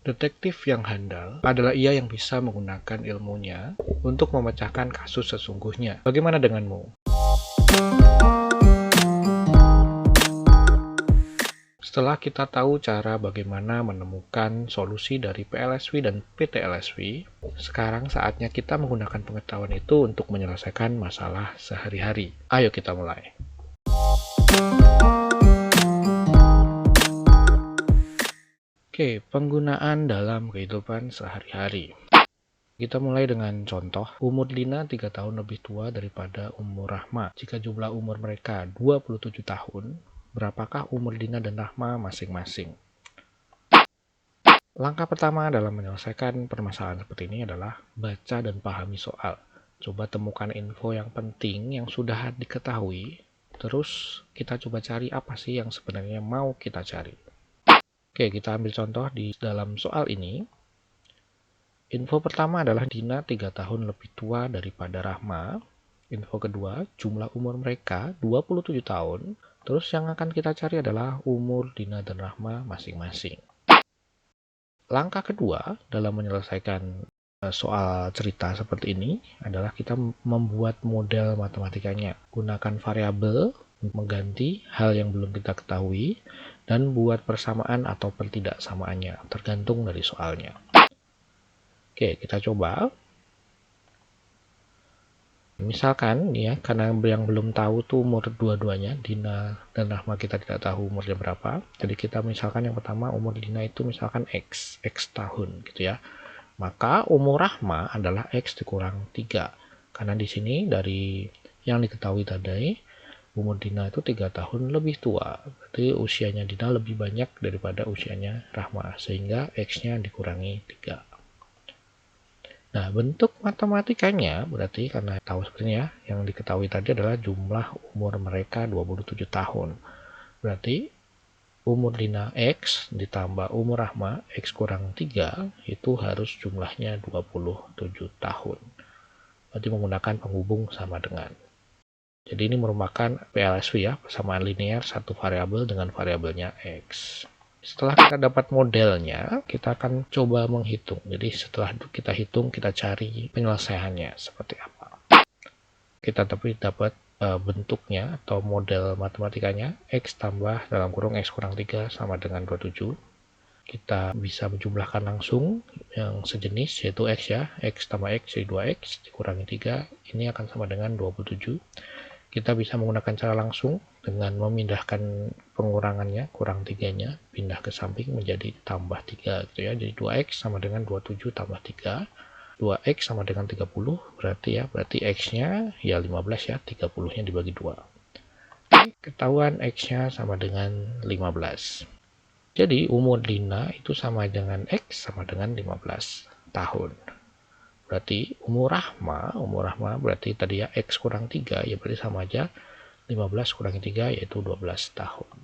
Detektif yang handal adalah ia yang bisa menggunakan ilmunya untuk memecahkan kasus sesungguhnya. Bagaimana denganmu? Setelah kita tahu cara bagaimana menemukan solusi dari PLSV dan PTLSV, sekarang saatnya kita menggunakan pengetahuan itu untuk menyelesaikan masalah sehari-hari. Ayo kita mulai. Oke, penggunaan dalam kehidupan sehari-hari. Kita mulai dengan contoh, umur Lina 3 tahun lebih tua daripada umur Rahma. Jika jumlah umur mereka 27 tahun, berapakah umur Lina dan Rahma masing-masing? Langkah pertama dalam menyelesaikan permasalahan seperti ini adalah baca dan pahami soal. Coba temukan info yang penting yang sudah diketahui, terus kita coba cari apa sih yang sebenarnya mau kita cari. Oke, kita ambil contoh di dalam soal ini. Info pertama adalah Dina 3 tahun lebih tua daripada Rahma. Info kedua, jumlah umur mereka 27 tahun. Terus yang akan kita cari adalah umur Dina dan Rahma masing-masing. Langkah kedua dalam menyelesaikan soal cerita seperti ini adalah kita membuat model matematikanya. Gunakan variabel untuk mengganti hal yang belum kita ketahui dan buat persamaan atau pertidaksamaannya, tergantung dari soalnya. Oke, kita coba. Misalkan ya, karena yang belum tahu tuh umur dua-duanya, Dina dan Rahma kita tidak tahu umurnya berapa. Jadi kita misalkan yang pertama umur Dina itu misalkan X tahun gitu ya. Maka umur Rahma adalah X dikurang 3. Karena di sini dari yang diketahui tadi, umur Dina itu 3 tahun lebih tua. Berarti usianya Dina lebih banyak daripada usianya Rahma. Sehingga X-nya dikurangi 3. Nah, bentuk matematikanya berarti karena tahu sebenarnya yang diketahui tadi adalah jumlah umur mereka 27 tahun. Berarti umur Dina X ditambah umur Rahma X kurang 3 itu harus jumlahnya 27 tahun. Berarti menggunakan penghubung sama dengan. Jadi ini merupakan PLSV ya, persamaan linear satu variabel dengan variabelnya X. Setelah kita dapat modelnya, kita akan coba menghitung. Jadi setelah kita hitung, kita cari penyelesaiannya seperti apa. Kita dapat bentuknya atau model matematikanya, X tambah dalam kurung X kurang 3 sama dengan 27. Kita bisa menjumlahkan langsung yang sejenis, yaitu X ya. X tambah X jadi 2X, dikurangi 3, ini akan sama dengan 27. Kita bisa menggunakan cara langsung dengan memindahkan pengurangannya, kurang 3-nya, pindah ke samping menjadi tambah 3 gitu ya. Jadi 2X sama dengan 27 tambah 3. 2X sama dengan 30 berarti X-nya ya 15 ya, 30-nya dibagi 2. Oke, ketahuan X-nya sama dengan 15. Jadi umur Lina itu sama dengan X sama dengan 15 tahun. Berarti umur Rahma berarti tadi ya X kurang 3, ya berarti sama aja 15 kurangi 3 yaitu 12 tahun.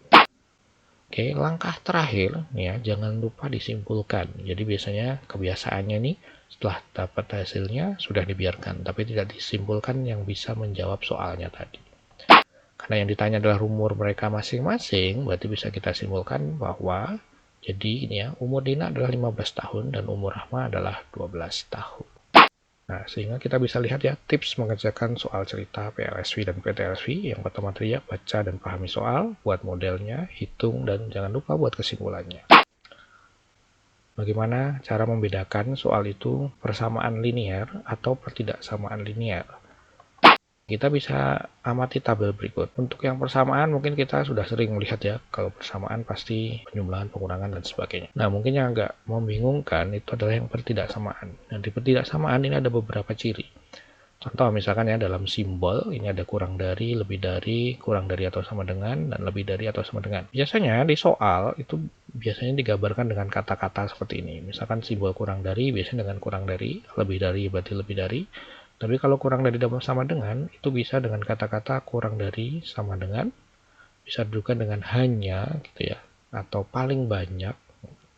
Oke, langkah terakhir ya, jangan lupa disimpulkan. Jadi biasanya kebiasaannya nih setelah dapat hasilnya sudah dibiarkan, tapi tidak disimpulkan yang bisa menjawab soalnya tadi. Karena yang ditanya adalah umur mereka masing-masing, berarti bisa kita simpulkan bahwa jadi ini ya, umur Dina adalah 15 tahun dan umur Rahma adalah 12 tahun. Nah, sehingga kita bisa lihat ya tips mengerjakan soal cerita PLSV dan PTLSV. Yang pertama tadi ya, baca dan pahami soal, buat modelnya, hitung, dan jangan lupa buat kesimpulannya. Bagaimana cara membedakan soal itu persamaan linear atau pertidaksamaan linear? Kita bisa amati tabel berikut. Untuk yang persamaan mungkin kita sudah sering melihat ya, kalau persamaan pasti penjumlahan, pengurangan, dan sebagainya. Nah, mungkin yang agak membingungkan itu adalah yang pertidaksamaan. Nah, di pertidaksamaan ini ada beberapa ciri. Contoh misalkan ya dalam simbol, ini ada kurang dari, lebih dari, kurang dari atau sama dengan, dan lebih dari atau sama dengan. Biasanya di soal itu biasanya digambarkan dengan kata-kata seperti ini. Misalkan simbol kurang dari biasanya dengan kurang dari, lebih dari berarti lebih dari. Tapi kalau kurang dari dan sama dengan, itu bisa dengan kata-kata kurang dari sama dengan, bisa didudukan dengan hanya gitu ya, atau paling banyak,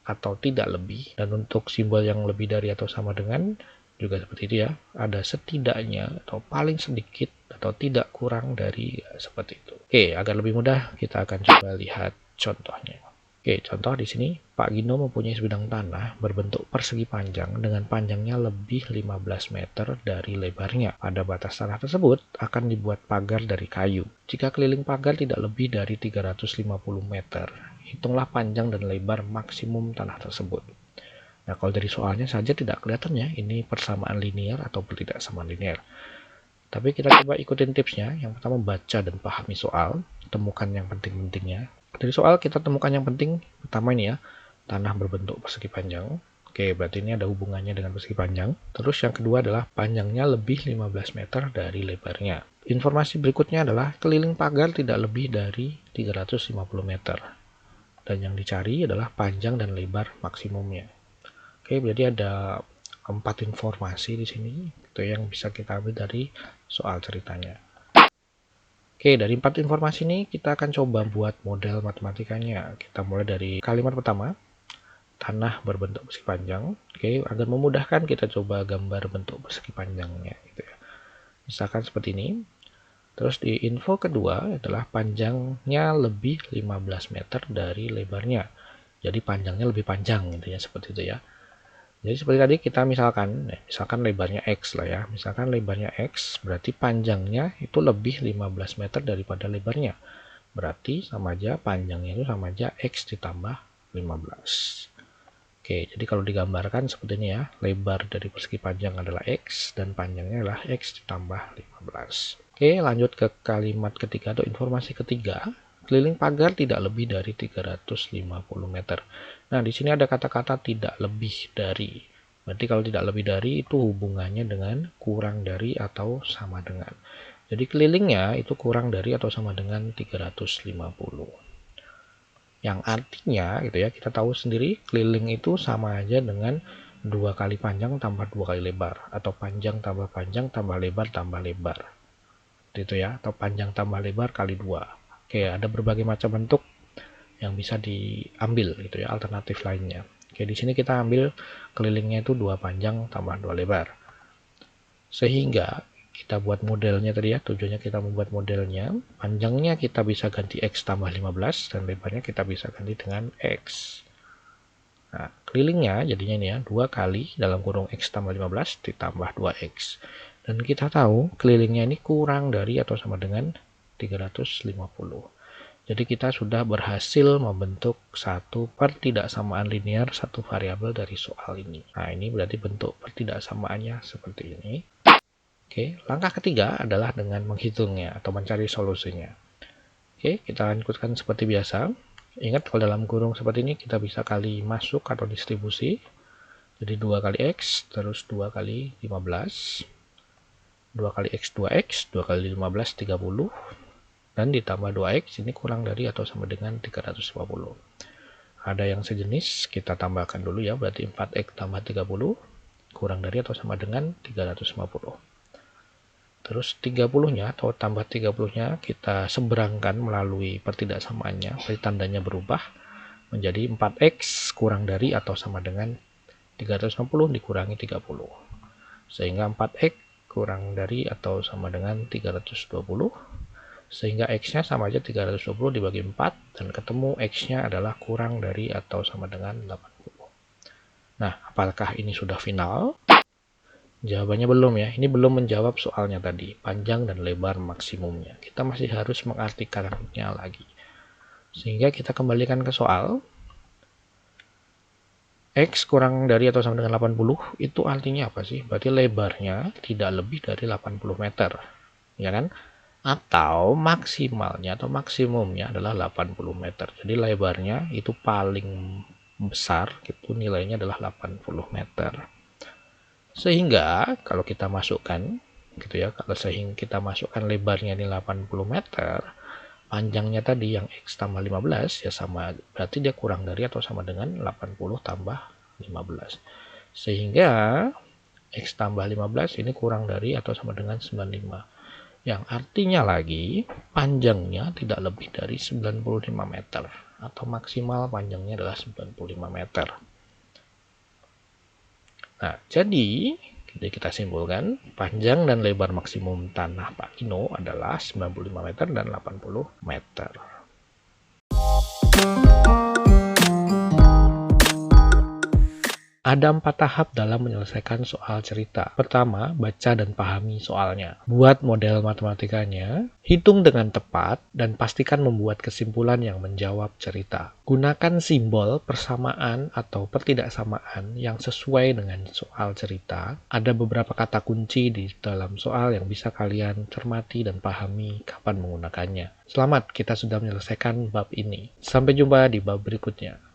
atau tidak lebih. Dan untuk simbol yang lebih dari atau sama dengan, juga seperti itu ya, ada setidaknya atau paling sedikit atau tidak kurang dari, seperti itu. Oke, agar lebih mudah kita akan coba lihat contohnya. Oke, contoh di sini Pak Gino mempunyai sebidang tanah berbentuk persegi panjang dengan panjangnya lebih 15 meter dari lebarnya. Pada batas tanah tersebut akan dibuat pagar dari kayu. Jika keliling pagar tidak lebih dari 350 meter, hitunglah panjang dan lebar maksimum tanah tersebut. Nah, kalau dari soalnya saja tidak kelihatan ya, ini persamaan linear atau bertidaksamaan linear. Tapi kita coba ikutin tipsnya. Yang pertama, baca dan pahami soal, temukan yang penting-pentingnya. Dari soal kita temukan yang penting, pertama ini ya, tanah berbentuk persegi panjang. Oke, berarti ini ada hubungannya dengan persegi panjang. Terus yang kedua adalah panjangnya lebih 15 meter dari lebarnya. Informasi berikutnya adalah keliling pagar tidak lebih dari 350 meter. Dan yang dicari adalah panjang dan lebar maksimumnya. Oke, berarti ada 4 informasi di sini itu yang bisa kita ambil dari soal ceritanya. Oke, dari 4 informasi ini kita akan coba buat model matematikanya. Kita mulai dari kalimat pertama, tanah berbentuk persegi panjang. Oke, agar memudahkan kita coba gambar bentuk persegi panjangnya gitu ya. Misalkan seperti ini. Terus di info kedua adalah panjangnya lebih 15 meter dari lebarnya. Jadi panjangnya lebih panjang gitu ya, seperti itu ya. Jadi seperti tadi kita misalkan lebarnya X lah ya. Misalkan lebarnya X, berarti panjangnya itu lebih 15 meter daripada lebarnya. Berarti sama aja panjangnya itu sama aja X ditambah 15. Oke, jadi kalau digambarkan seperti ini ya. Lebar dari persegi panjang adalah X dan panjangnya adalah X ditambah 15. Oke, lanjut ke kalimat ketiga atau informasi ketiga. Keliling pagar tidak lebih dari 350 meter. Nah, di sini ada kata-kata tidak lebih dari. Berarti kalau tidak lebih dari itu hubungannya dengan kurang dari atau sama dengan. Jadi kelilingnya itu kurang dari atau sama dengan 350. Yang artinya gitu ya, kita tahu sendiri keliling itu sama aja dengan 2 kali panjang tambah 2 kali lebar. Atau panjang tambah lebar tambah lebar. Gitu ya, atau panjang tambah lebar kali 2. Oke, ada berbagai macam bentuk yang bisa diambil gitu ya, alternatif lainnya. Oke, di sini kita ambil kelilingnya itu 2 panjang tambah 2 lebar. Sehingga kita buat modelnya tadi ya, tujuannya kita membuat modelnya, panjangnya kita bisa ganti X tambah 15 dan lebarnya kita bisa ganti dengan X. Nah, kelilingnya jadinya ini ya, 2 kali dalam kurung X tambah 15 ditambah 2X. Dan kita tahu kelilingnya ini kurang dari atau sama dengan 350. Jadi kita sudah berhasil membentuk satu pertidaksamaan linear satu variabel dari soal ini. Nah, ini berarti bentuk pertidaksamaannya seperti ini. Oke, langkah ketiga adalah dengan menghitungnya atau mencari solusinya. Oke, kita lanjutkan seperti biasa. Ingat kalau dalam kurung seperti ini kita bisa kali masuk atau distribusi. Jadi 2 kali X, terus 2 kali 15. 2 kali X 2X, 2 kali 15 30. Dan ditambah 2X ini kurang dari atau sama dengan 350. Ada yang sejenis, kita tambahkan dulu ya, berarti 4X tambah 30 kurang dari atau sama dengan 350. Terus 30-nya atau tambah 30-nya kita seberangkan melalui pertidaksamaannya, berarti tandanya berubah menjadi 4X kurang dari atau sama dengan 350 dikurangi 30. Sehingga 4X kurang dari atau sama dengan 320. Sehingga X-nya sama aja 320 dibagi 4 dan ketemu X-nya adalah kurang dari atau sama dengan 80. Nah, apakah ini sudah final? Jawabannya belum ya. Ini belum menjawab soalnya tadi, panjang dan lebar maksimumnya. Kita masih harus mengartikannya lagi. Sehingga kita kembalikan ke soal. X kurang dari atau sama dengan 80 itu artinya apa sih? Berarti lebarnya tidak lebih dari 80 meter. Ya kan? Atau maksimalnya atau maksimumnya adalah 80 meter. Jadi lebarnya itu paling besar, itu nilainya adalah 80 meter. Sehingga kalau kita masukkan gitu ya, kalau kita masukkan lebarnya ini 80 meter, panjangnya tadi yang X tambah 15 ya sama, berarti dia kurang dari atau sama dengan 80 tambah 15. Sehingga X tambah 15 ini kurang dari atau sama dengan 95. Yang artinya lagi panjangnya tidak lebih dari 95 meter atau maksimal panjangnya adalah 95 meter. Nah, jadi kita simpulkan panjang dan lebar maksimum tanah Pak Gino adalah 95 meter dan 80 meter. Ada 4 tahap dalam menyelesaikan soal cerita. Pertama, baca dan pahami soalnya. Buat model matematikanya, hitung dengan tepat, dan pastikan membuat kesimpulan yang menjawab cerita. Gunakan simbol persamaan atau pertidaksamaan yang sesuai dengan soal cerita. Ada beberapa kata kunci di dalam soal yang bisa kalian cermati dan pahami kapan menggunakannya. Selamat, kita sudah menyelesaikan bab ini. Sampai jumpa di bab berikutnya.